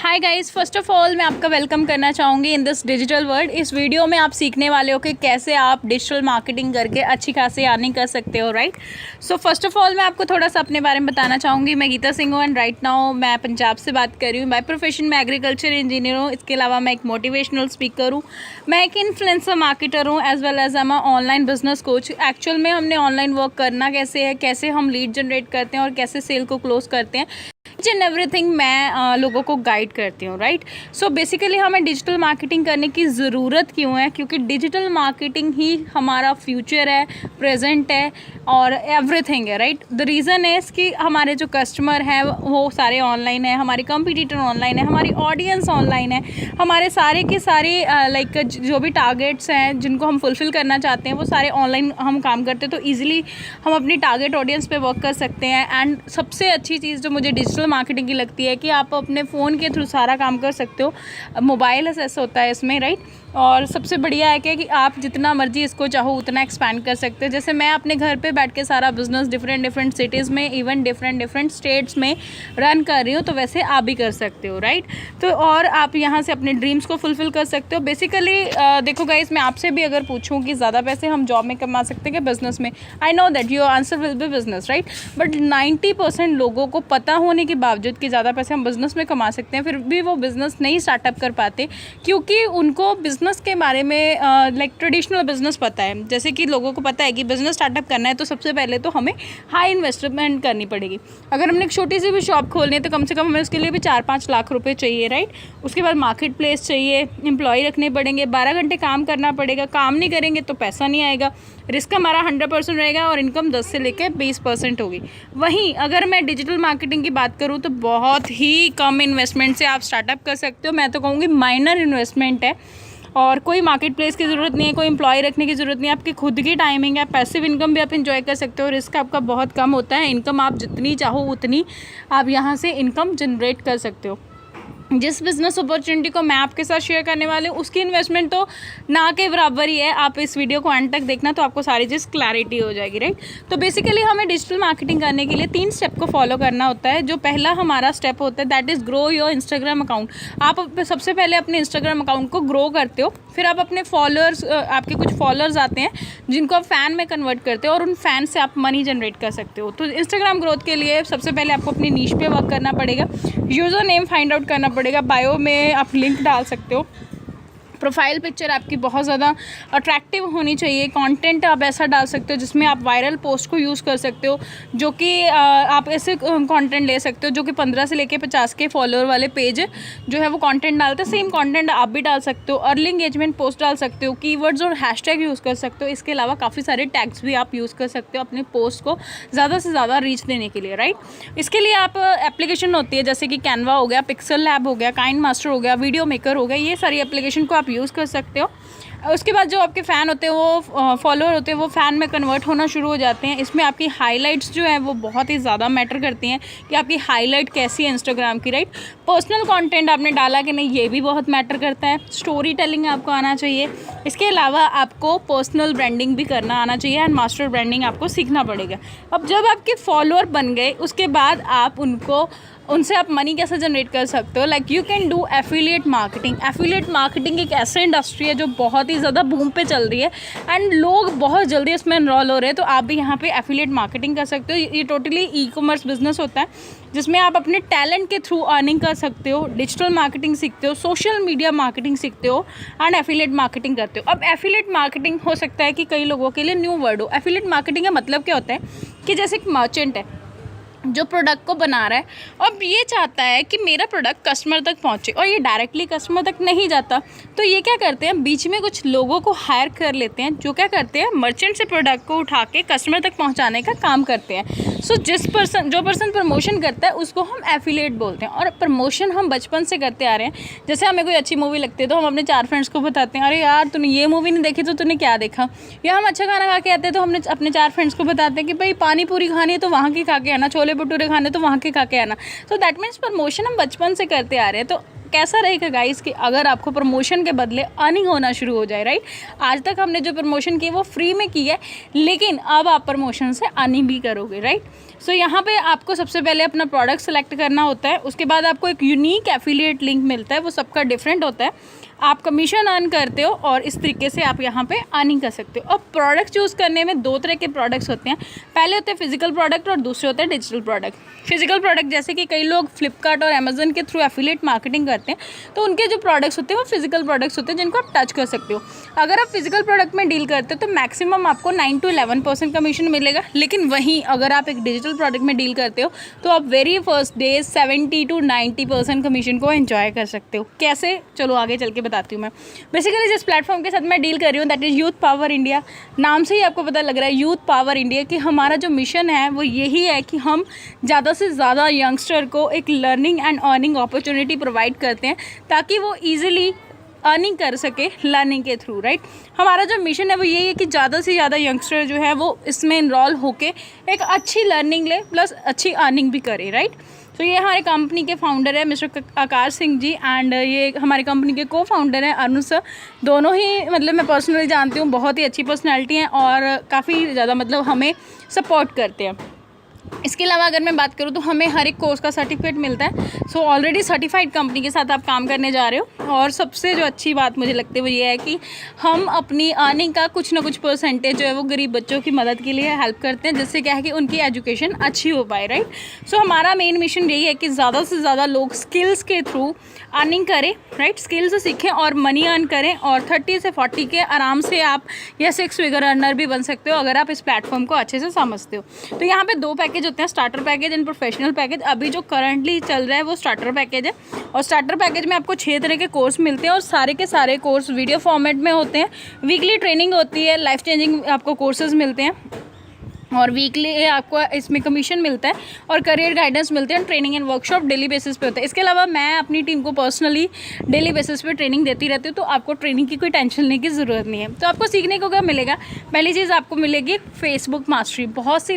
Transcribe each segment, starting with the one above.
Hi guys, first of all मैं आपका welcome करना चाहूँगी इन दिस डिजिटल वर्ल्ड। इस वीडियो में आप सीखने वाले हो कि कैसे आप डिजिटल मार्केटिंग करके अच्छी खासी अर्निंग कर सकते हो, right. So first of all मैं आपको थोड़ा सा अपने बारे में बताना चाहूँगी। मैं गीता सिंह हूँ एंड राइट नाउ मैं पंजाब से बात कर रही हूँ। बाय प्रोफेशन मैं एग्रीकल्चर इंजीनियर हूँ। इसके अलावा मैं एक मोटिवेशनल स्पीकर हूँ, मैं एक इन्फ्लुएंसर मार्केटर हूँ, as well as am online business coach. Actual में हमने ऑनलाइन वर्क करना कैसे है, कैसे हम लीड जनरेट करते हैं और कैसे सेल को क्लोज करते हैं, ईच एंड एवरीथिंग मैं लोगों को गाइड करती हूँ, राइट। सो बेसिकली हमें डिजिटल मार्केटिंग करने की ज़रूरत क्यों है? क्योंकि डिजिटल मार्केटिंग ही हमारा फ्यूचर है, प्रेजेंट है और एवरीथिंग है, राइट। द रीज़न इज़ कि हमारे जो कस्टमर हैं वो सारे ऑनलाइन है, हमारे कंपटीटर ऑनलाइन है, हमारी ऑडियंस ऑनलाइन है, हमारे सारे के सारे लाइक जो भी टारगेट्स हैं जिनको हम फुलफ़िल करना चाहते हैं वो सारे ऑनलाइन हम काम करते हैं। तो ईजिली हम अपनी टारगेट ऑडियंस पे वर्क कर सकते हैं। एंड सबसे अच्छी चीज़ जो मुझे डिजिटल मार्केटिंग की लगती है कि आप अपने फ़ोन के थ्रू सारा काम कर सकते हो। मोबाइल एसेस होता है इसमें, राइट। और सबसे बढ़िया है कि आप जितना मर्जी इसको चाहो उतना एक्सपैंड कर सकते हो। जैसे मैं अपने घर पे बैठ के सारा बिजनेस डिफरेंट सिटीज़ में, इवन डिफरेंट स्टेट्स में रन कर रही हूँ, तो वैसे आप भी कर सकते हो, राइट। तो और आप यहाँ से अपने ड्रीम्स को फुलफ़िल कर सकते हो। बेसिकली देखो गाइस, मैं आपसे भी अगर पूछूँ कि ज़्यादा पैसे हम जॉब में कमा सकते हैं कि बिज़नेस में, I know that your answer will be business, right. But 90% लोगों को पता होने के बावजूद कि ज़्यादा पैसे हम बिज़नेस में कमा सकते हैं, फिर भी वो बिज़नेस नहीं स्टार्टअप कर पाते क्योंकि उनको बिज़नेस के बारे में लाइक ट्रेडिशनल बिज़नेस पता है। जैसे कि लोगों को पता है कि बिज़नेस स्टार्टअप करना है तो सबसे पहले तो हमें हाई इन्वेस्टमेंट करनी पड़ेगी। अगर हमने एक छोटी सी भी शॉप खोलनी है तो कम से कम हमें उसके लिए भी 4-5 लाख रुपए चाहिए, राइट। उसके बाद मार्केट प्लेस चाहिए, एम्प्लॉय रखने पड़ेंगे, 12 घंटे काम करना पड़ेगा। काम नहीं करेंगे तो पैसा नहीं आएगा, रिस्क हमारा 100% रहेगा और इनकम 10 से लेकर 20% होगी। वहीं अगर मैं डिजिटल मार्केटिंग की बात करूँ तो बहुत ही कम इन्वेस्टमेंट से आप स्टार्टअप कर सकते हो। मैं तो कहूँगी माइनर इन्वेस्टमेंट है और कोई मार्केट प्लेस की ज़रूरत नहीं है, कोई एम्प्लॉय रखने की ज़रूरत नहीं है, आपकी खुद की टाइमिंग है, पैसिव इनकम भी आप इंजॉय कर सकते हो। रिस्क आपका बहुत कम होता है, इनकम आप जितनी चाहो उतनी आप यहाँ से इनकम जनरेट कर सकते हो। जिस बिज़नेस अपॉर्चुनिटी को मैं आपके साथ शेयर करने वाली हूँ उसकी इन्वेस्टमेंट तो ना के बराबर ही है। आप इस वीडियो को एंड तक देखना तो आपको सारी चीज़ क्लैरिटी हो जाएगी, राइट। तो बेसिकली हमें डिजिटल मार्केटिंग करने के लिए 3 स्टेप को फॉलो करना होता है। जो पहला हमारा स्टेप होता है that is grow your Instagram account. आप सबसे पहले अपने इंस्टाग्राम अकाउंट को ग्रो करते हो, फिर आप अपने फॉलोअर्स, आपके कुछ फॉलोअर्स आते हैं जिनको आप फ़ैन में कन्वर्ट करते हो और उन फैन से आप मनी जनरेट कर सकते हो। तो इंस्टाग्राम ग्रोथ के लिए सबसे पहले आपको अपनी नीश पे वर्क करना पड़ेगा, यूज़र नेम फाइंड आउट करना पड़ेगा, बायो में आप लिंक डाल सकते हो, प्रोफाइल पिक्चर आपकी बहुत ज़्यादा अट्रैक्टिव होनी चाहिए, कंटेंट आप ऐसा डाल सकते हो जिसमें आप वायरल पोस्ट को यूज़ कर सकते हो, जो कि आप ऐसे कंटेंट ले सकते हो जो कि 15 से लेके 50 के फॉलोअर वाले पेज जो है वो कंटेंट डालते हैं। सेम कंटेंट आप भी डाल सकते हो, अर्ली एंगेजमेंट पोस्ट डाल सकते हो, कीवर्ड्स और हैशटैग यूज़ कर सकते हो। इसके अलावा काफ़ी सारे टैग्स भी आप यूज़ कर सकते हो अपने पोस्ट को ज़्यादा से ज़्यादा रीच देने के लिए, राइट। इसके लिए आप एप्लीकेशन होती है जैसे कि कैनवा हो गया, पिक्सल लैब हो गया, काइंड मास्टर हो गया, वीडियो मेकर हो गया, ये सारी एप्लीकेशन को आप यूज़ कर सकते हो। उसके बाद जो आपके फ़ैन होते हैं वो फॉलोअर होते हैं वो फ़ैन में कन्वर्ट होना शुरू हो जाते हैं। इसमें आपकी हाइलाइट्स जो है वो बहुत ही ज़्यादा मैटर करती हैं कि आपकी हाइलाइट कैसी है इंस्टाग्राम की, राइट। पर्सनल कंटेंट आपने डाला कि नहीं ये भी बहुत मैटर करता है। स्टोरी टेलिंग आपको आना चाहिए। इसके अलावा आपको पर्सनल ब्रांडिंग भी करना आना चाहिए एंड मास्टर ब्रांडिंग आपको सीखना पड़ेगा। अब जब आपके फॉलोअर बन गए उसके बाद आप उनसे आप मनी कैसे जनरेट कर सकते हो? Like you can do affiliate marketing. Affiliate marketing एक ऐसा इंडस्ट्री है जो बहुत ही ज़्यादा बूम पे चल रही है एंड लोग बहुत जल्दी इसमें एनरोल हो रहे हैं। तो आप भी यहाँ पे एफिलिएट मार्केटिंग कर सकते हो। ये टोटली ई कॉमर्स बिजनेस होता है जिसमें आप अपने टैलेंट के थ्रू अर्निंग कर सकते हो, डिजिटल मार्केटिंग सीखते हो, सोशल मीडिया मार्केटिंग सीखते हो एंड एफिलिएट मार्केटिंग करते हो। अब एफिलिएट मार्केटिंग हो सकता है कि कई लोगों के लिए न्यू वर्ड हो। एफिलिएट मार्केटिंग का मतलब क्या होता है कि जैसे एक मर्चेंट है जो प्रोडक्ट को बना रहा है, अब ये चाहता है कि मेरा प्रोडक्ट कस्टमर तक पहुंचे और ये डायरेक्टली कस्टमर तक नहीं जाता, तो ये क्या करते हैं, बीच में कुछ लोगों को हायर कर लेते हैं जो क्या करते हैं, मर्चेंट से प्रोडक्ट को उठा के कस्टमर तक पहुंचाने का काम करते हैं। सो जो पर्सन प्रमोशन करता है उसको हम एफिलिएट बोलते हैं। और प्रमोशन हम बचपन से करते आ रहे हैं। जैसे हमें कोई अच्छी मूवी लगती है तो हम अपने 4 फ्रेंड्स को बताते हैं, अरे यार तूने ये मूवी नहीं देखी तो तूने क्या देखा। या हम अच्छा खाना खा के आते हैं तो हमने अपने 4 फ्रेंड्स को बताते हैं कि भाई पानी पूरी खानी है तो वहाँ की खा के आना, छोले भटूरे खाने तो वहाँ के खा के आना। तो दैट मीन्स प्रमोशन हम बचपन से करते आ रहे हैं। तो कैसा रहेगा गाइस कि अगर आपको प्रमोशन के बदले अर्निंग होना शुरू हो जाए, राइट। आज तक हमने जो प्रमोशन की वो फ्री में की है, लेकिन अब आप प्रमोशन से अर्निंग भी करोगे, राइट। सो यहाँ पे आपको सबसे पहले अपना प्रोडक्ट सेलेक्ट करना होता है, उसके बाद आपको एक यूनिक एफिलिएट लिंक मिलता है, वो सबका डिफरेंट होता है। आप कमीशन अर्न करते हो और इस तरीके से आप यहाँ पे अर्निंग कर सकते हो। और प्रोडक्ट चूज़ करने में दो तरह के प्रोडक्ट्स होते हैं, पहले होते हैं फिजिकल प्रोडक्ट और दूसरे होते हैं डिजिटल प्रोडक्ट। फिजिकल प्रोडक्ट जैसे कि कई लोग फ्लिपकार्ट और अमेजन के थ्रू एफिलिएट मार्केटिंग करते हैं, तो उनके जो प्रोडक्ट्स होते हैं वो फिजिकल प्रोडक्ट्स होते हैं जिनको आप टच कर सकते हो। अगर आप फिजिकल प्रोडक्ट में डील करते हो तो मैक्सिमम आपको 9 to 11% कमीशन मिलेगा, लेकिन वहीं अगर आप एक डिजिटल प्रोडक्ट में डील करते हो तो आप very first day 70 to 90% commission को एंजॉय कर सकते हो। कैसे, चलो आगे चल के बताती हूँ मैं। बेसिकली जिस प्लेटफॉर्म के साथ मैं डील कर रही हूँ that is youth power India. नाम से ही आपको पता लग रहा है यूथ पावर इंडिया कि हमारा जो मिशन है वो यही है कि हम ज़्यादा से ज़्यादा यंगस्टर को एक learning and earning opportunity provide करते हैं ताकि वो ईजिली अर्निंग कर सके लर्निंग के थ्रू, राइट। हमारा जो मिशन है वो यही है कि ज़्यादा से ज़्यादा यंगस्टर जो है वो इसमें इनरोल होके एक अच्छी लर्निंग ले प्लस अच्छी अर्निंग भी करे, राइट। तो ये हमारे कंपनी के फाउंडर है मिस्टर आकाश सिंह जी, एंड ये हमारी कंपनी के को फाउंडर हैं अरुण सर। दोनों ही मतलब मैं पर्सनली जानती हूँ, बहुत ही अच्छी पर्सनैलिटी हैं और काफ़ी ज़्यादा मतलब हमें सपोर्ट करते हैं। इसके अलावा अगर मैं बात करूँ तो हमें हर एक कोर्स का सर्टिफिकेट मिलता है। सो ऑलरेडी सर्टिफाइड कंपनी के साथ आप काम करने जा रहे हो। और सबसे जो अच्छी बात मुझे लगती है वो ये है कि हम अपनी अर्निंग का कुछ ना कुछ परसेंटेज जो है वो गरीब बच्चों की मदद के लिए हेल्प करते हैं, जिससे क्या है कि उनकी एजुकेशन अच्छी हो पाए, राइट। सो हमारा मेन मिशन यही है कि ज़्यादा से ज़्यादा लोग स्किल्स के थ्रू अर्निंग करें, राइट। स्किल्स सीखें और मनी अर्न करें, और 30 से 40 के आराम से आप या 6 फिगर अर्नर भी बन सकते हो अगर आप इस प्लेटफॉर्म को अच्छे से समझते हो। तो यहाँ पे 2 पैकेज होते हैं, starter package and professional package. अभी जो करंटली चल रहा है वो स्टार्टर पैकेज है, और स्टार्टर पैकेज में आपको 6 तरह के कोर्स मिलते हैं और सारे के सारे कोर्स वीडियो फॉर्मेट में होते हैं। वीकली ट्रेनिंग होती है, लाइफ चेंजिंग आपको कोर्सेज मिलते हैं, और वीकली आपको इसमें कमीशन मिलता है और करियर गाइडेंस मिलते हैं। Training and workshop daily basis पे होता है। इसके अलावा मैं अपनी टीम को पर्सनली डेली बेसिस पे ट्रेनिंग देती रहती हूँ, तो आपको ट्रेनिंग की कोई टेंशन लेने की ज़रूरत नहीं है। तो आपको सीखने को क्या मिलेगा, पहली चीज़ आपको मिलेगी फेसबुक मास्टरी। बहुत सी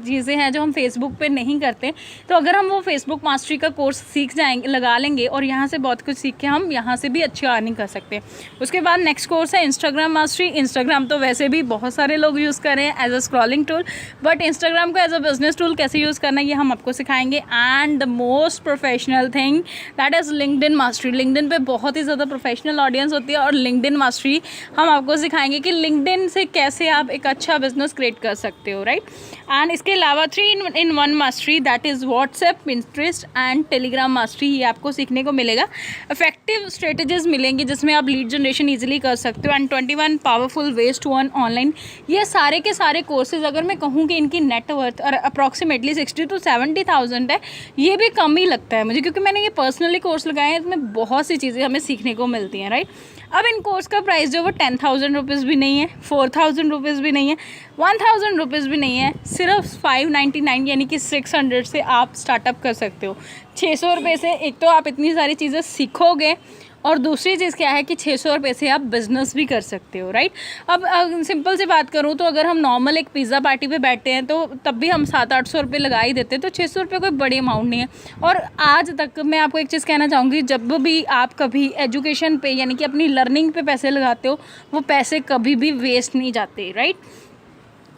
चीज़ें हैं जो हम फेसबुक पे नहीं करते, तो अगर हम वो फेसबुक मास्टरी का कोर्स सीख जाएंगे, लगा लेंगे, और यहाँ से बहुत कुछ सीख के हम यहाँ से भी अच्छी अर्निंग कर सकते हैं। उसके बाद नेक्स्ट कोर्स है इंस्टाग्राम मास्टरी। इंस्टाग्राम तो वैसे भी बहुत सारे लोग यूज़ कर रहे हैं as a scrolling tool, but Instagram को एज अ बिजनेस टूल कैसे यूज़ करना है ये हम आपको सिखाएंगे। And the most professional thing that is LinkedIn mastery. LinkedIn पे बहुत ही ज़्यादा प्रोफेशनल ऑडियंस होती है, और लिंक्डइन मास्टरी हम आपको सिखाएंगे कि लिंक्डइन से कैसे आप एक अच्छा बिजनेस क्रिएट कर सकते हो, राइट। एंड इसके अलावा 3-in-1 mastery that is WhatsApp, Pinterest and Telegram mastery, ये आपको सीखने को मिलेगा। इफेक्टिव स्ट्रेटजीज मिलेंगी जिसमें आप लीड जनरेशन ईजिली कर सकते हो, and 21 powerful ways to earn online. ये सारे के सारे कोर्सेज अगर मैं कहूँ कि इनकी नेटवर्थ और अप्रॉक्सीमेटली 60 to 70,000 है, ये भी कम ही लगता है मुझे, क्योंकि मैंने ये पर्सनली कोर्स लगाए हैं, इसमें बहुत सी चीज़ें हमें सीखने को मिलती हैं, राइट। अब इन कोर्स का प्राइस जो वो 10,000 रुपीज़ भी नहीं है, 4,000 रुपीज़ भी नहीं है, 1,000 रुपीज़ भी नहीं है, सिर्फ 599 यानी कि 600 से आप स्टार्टअप कर सकते हो। 600 रुपये से एक तो आप इतनी सारी चीज़ें सीखोगे, और दूसरी चीज़ क्या है कि 600 रुपये से आप बिज़नेस भी कर सकते हो, राइट। अब सिंपल सी बात करूँ तो अगर हम नॉर्मल एक पिज़्ज़ा पार्टी पे बैठते हैं तो तब भी हम 700-800 रुपये लगा ही देते हैं, तो 600 रुपये कोई बड़ी अमाउंट नहीं है। और आज तक मैं आपको एक चीज़ कहना चाहूँगी, जब भी आप कभी एजुकेशन पे यानी कि अपनी लर्निंग पे पैसे लगाते हो, वो पैसे कभी भी वेस्ट नहीं जाते, राइट।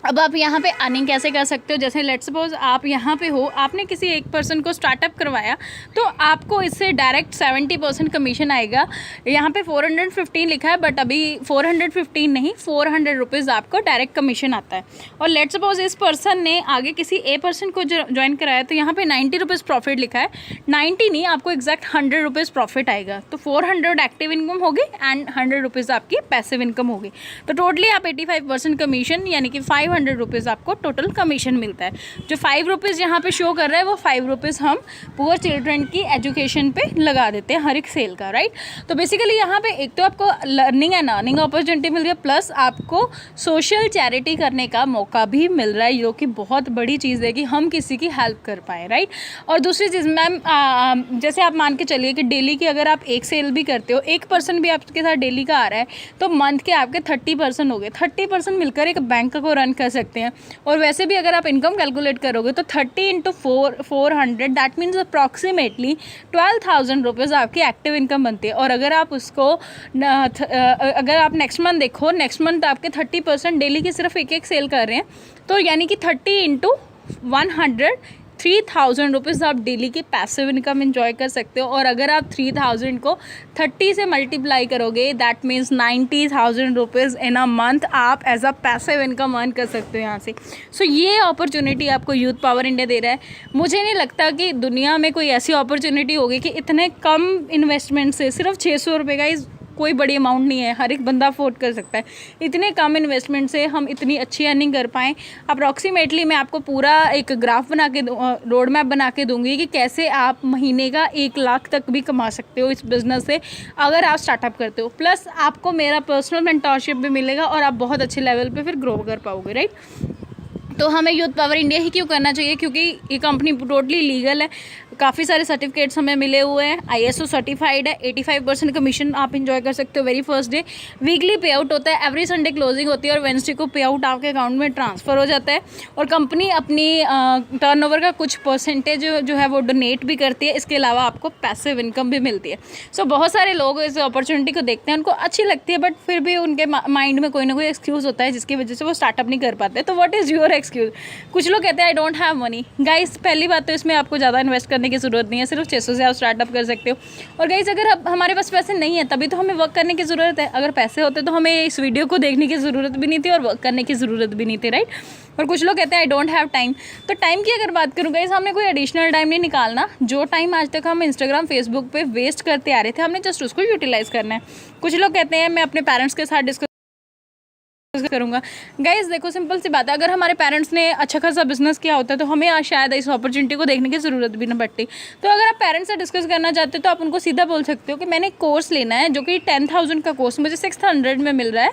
अब आप यहाँ पे अर्निंग कैसे कर सकते हो, जैसे लेट्स सपोज आप यहाँ पे हो, आपने किसी एक पर्सन को स्टार्टअप करवाया, तो आपको इससे डायरेक्ट 70% कमीशन आएगा। यहाँ पे 415 लिखा है, बट अभी 415 नहीं, 400 रुपीज़ आपको डायरेक्ट कमीशन आता है। और लेट्स सपोज इस पर्सन ने आगे किसी ए पर्सन को ज्वाइन कराया, तो यहाँ पे 90 रुपीज़ प्रॉफिट लिखा है। 90 नहीं, आपको एग्जैक्ट 100 रुपीज़ प्रॉफिट आएगा। तो 400 एक्टिव इनकम होगी एंड 100 रुपीज़ आपकी पैसिव इनकम होगी। तो टोटली आप 85% कमीशन यानी कि 500 रुपीज़ आपको टोटल कमीशन मिलता है। जो 5 रुपीज़ यहाँ पे शो कर रहा है वो 5 रुपीज़ हम पुअर चिल्ड्रन की एजुकेशन पे लगा देते हैं हर एक सेल का, राइट। तो बेसिकली यहाँ पे एक तो आपको लर्निंग एंड अर्निंग अपॉर्चुनिटी मिल रही है, प्लस आपको सोशल चैरिटी करने का मौका भी मिल रहा है, जो कि बहुत बड़ी चीज़ है कि हम किसी की हेल्प कर पाएँ, राइट। और दूसरी चीज़ मैम, जैसे आप मान के चलिए कि डेली की अगर आप एक सेल भी करते हो, एक पर्सन भी आपके साथ डेली का आ रहा है, तो मंथ के आपके 30% हो गए। 30% मिलकर एक बैंक को रन कर सकते हैं। और वैसे भी अगर आप इनकम कैलकुलेट करोगे तो 30 into 400 that means approximately 12,000 rupees आपकी एक्टिव इनकम बनती है। और अगर आप उसको अगर आप नेक्स्ट मंथ देखो, नेक्स्ट मंथ आपके 30% डेली की सिर्फ एक सेल कर रहे हैं, तो यानी कि 30 इंटू 100 3,000 रुपीज़ आप डेली की पैसिव इनकम एंजॉय कर सकते हो। और अगर आप 3,000 को 30 से मल्टीप्लाई करोगे that means 90,000 rupees in a month आप as a passive income earn कर सकते हो यहाँ से। सो ये अपॉर्चुनिटी आपको यूथ पावर इंडिया दे रहा है। मुझे नहीं लगता कि दुनिया में कोई ऐसी अपॉर्चुनिटी होगी कि इतने कम इन्वेस्टमेंट से सिर्फ 600 रुपये का कोई बड़ी अमाउंट नहीं है, हर एक बंदा अफोर्ड कर सकता है। इतने कम इन्वेस्टमेंट से हम इतनी अच्छी अर्निंग कर पाएँ। अप्रॉक्सीमेटली मैं आपको पूरा एक ग्राफ बना के रोड मैप बना के दूंगी कि कैसे आप महीने का 1 लाख तक भी कमा सकते हो इस बिज़नेस से अगर आप स्टार्टअप करते हो। प्लस आपको मेरा पर्सनल मेंटरशिप भी मिलेगा और आप बहुत अच्छे लेवल पर फिर ग्रो कर पाओगे, राइट। तो हमें यूथ पावर इंडिया ही क्यों करना चाहिए? क्योंकि ये कंपनी टोटली लीगल है, काफ़ी सारे सर्टिफिकेट्स हमें मिले हुए हैं, ISO सर्टिफाइड है, 85% कमीशन आप इंजॉय कर सकते हो वेरी फर्स्ट डे। वीकली पे आउट होता है, एवरी संडे क्लोजिंग होती है और वेडनेसडे को पे आउट आपके अकाउंट में ट्रांसफ़र हो जाता है। और कंपनी अपनी टर्नओवर का कुछ परसेंटेज जो है वो डोनेट भी करती है। इसके अलावा आपको पैसिव इनकम भी मिलती है। सो बहुत सारे लोग इस अपॉर्चुनिटी को देखते हैं, उनको अच्छी लगती है, बट फिर भी उनके माइंड में कोई ना कोई एक्सक्यूज़ होता है जिसकी वजह से वो स्टार्टअप नहीं कर पाते। तो व्हाट इज़ योर एक्सक्यूज़? कुछ लोग कहते हैं I don't have money. Guys पहली बात तो इसमें आपको ज़्यादा इन्वेस्ट करने की ज़रूरत नहीं है, सिर्फ 600 से आप स्टार्टअप कर सकते हो। और गाइस अगर हमारे पास पैसे नहीं है तभी तो हमें वर्क करने की ज़रूरत है। अगर पैसे होते तो हमें इस वीडियो को देखने की ज़रूरत भी नहीं थी और वर्क करने की ज़रूरत भी नहीं थी, राइट। और कुछ लोग कहते हैं आई डोंट हैव टाइम। तो टाइम की अगर बात करूँ गाइस, हमने कोई एडिशनल टाइम नहीं निकालना। जो टाइम आज तक हम इंस्टाग्राम फेसबुक पे वेस्ट करते आ रहे थे, हमने जस्ट उसको यूटिलाइज़ करना है। कुछ लोग कहते हैं मैं अपने पेरेंट्स के साथ डिस्कस करूँगा। गाइस देखो सिंपल सी बात है, अगर हमारे पेरेंट्स ने अच्छा खासा बिजनेस किया होता है तो हमें शायद इस अपॉर्चुनिटी को देखने की ज़रूरत भी ना पड़ती। तो अगर आप पेरेंट्स से डिस्कस करना चाहते हो तो आप उनको सीधा बोल सकते हो कि मैंने कोर्स लेना है जो कि 10,000 का कोर्स मुझे 600 में मिल रहा है,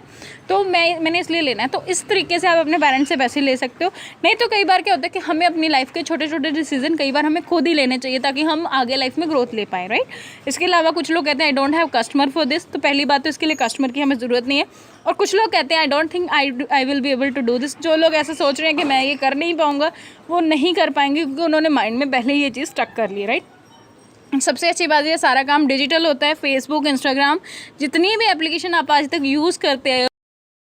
तो मैंने इसलिए लेना है। तो इस तरीके से आप अपने पेरेंट्स से पैसे ले सकते हो। नहीं तो कई बार क्या होता है कि हमें अपनी लाइफ के छोटे छोटे डिसीजन कई बार हमें खुद ही लेने चाहिए ताकि हम आगे लाइफ में ग्रोथ ले पाएँ, राइट। इसके अलावा कुछ लोग कहते हैं I don't have customer for this. तो पहली बात तो इसके लिए कस्टमर की हमें ज़रूरत नहीं है। और कुछ लोग कहते हैं I don't think I will be able to do this. जो लोग ऐसे सोच रहे हैं कि मैं ये कर नहीं पाऊँगा, वो नहीं कर पाएंगे क्योंकि उन्होंने माइंड में पहले ये चीज़ स्टक कर ली, राइट। सबसे अच्छी बात ये सारा काम डिजिटल होता है। फेसबुक, इंस्टाग्राम, जितनी भी एप्लीकेशन आप आज तक यूज़ करते हैं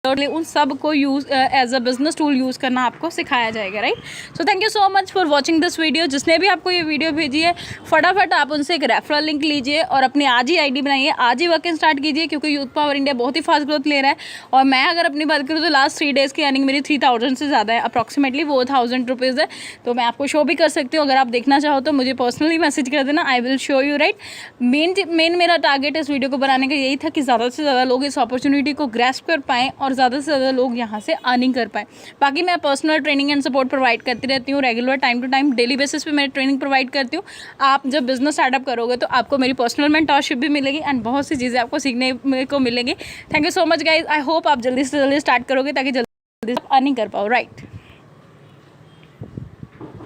उन सब को use as a business tool use करना आपको सिखाया जाएगा, right. So thank you so much for watching this video. जिसने भी आपको ये वीडियो भेजी है फटाफट आप उनसे एक रेफरल लिंक लीजिए और अपनी आज ही ID बनाइए, आज ही वर्किंग स्टार्ट कीजिए क्योंकि यूथ पावर इंडिया बहुत ही फास्ट ग्रोथ ले रहा है। और मैं अगर अपनी बात करूँ तो लास्ट 3 डेज़ की अर्निंग मेरी 3,000 से ज़्यादा है, अप्रॉक्सीमेटली 4,000 रुपीज़ है। तो मैं आपको शो भी कर सकती हूँ, अगर आप देखना चाहो तो मुझे पर्सनली मैसेज कर देना, I will show you, right. Main मेरा टारगेट इस वीडियो को बनाने का यही था कि ज़्यादा से ज़्यादा लोग इस अपॉर्चुनिटी को ग्रैस्प कर पाएँ और ज़्यादा से ज़्यादा लोग यहाँ से अर्निंग कर पाएँ। बाकी मैं personal training and support provide करती रहती हूँ, regular time to time daily basis पे मैं ट्रेनिंग प्रोवाइड करती हूँ। आप जब बिजनेस स्टार्टअप करोगे तो आपको मेरी पर्सनल मेंटरशिप भी मिलेगी एंड बहुत सी चीज़ें आपको सीखने को मिलेंगी। Thank you so much guys. I hope आप जल्दी से जल्दी स्टार्ट करोगे ताकि जल्दी अर्निंग कर पाओ, राइट।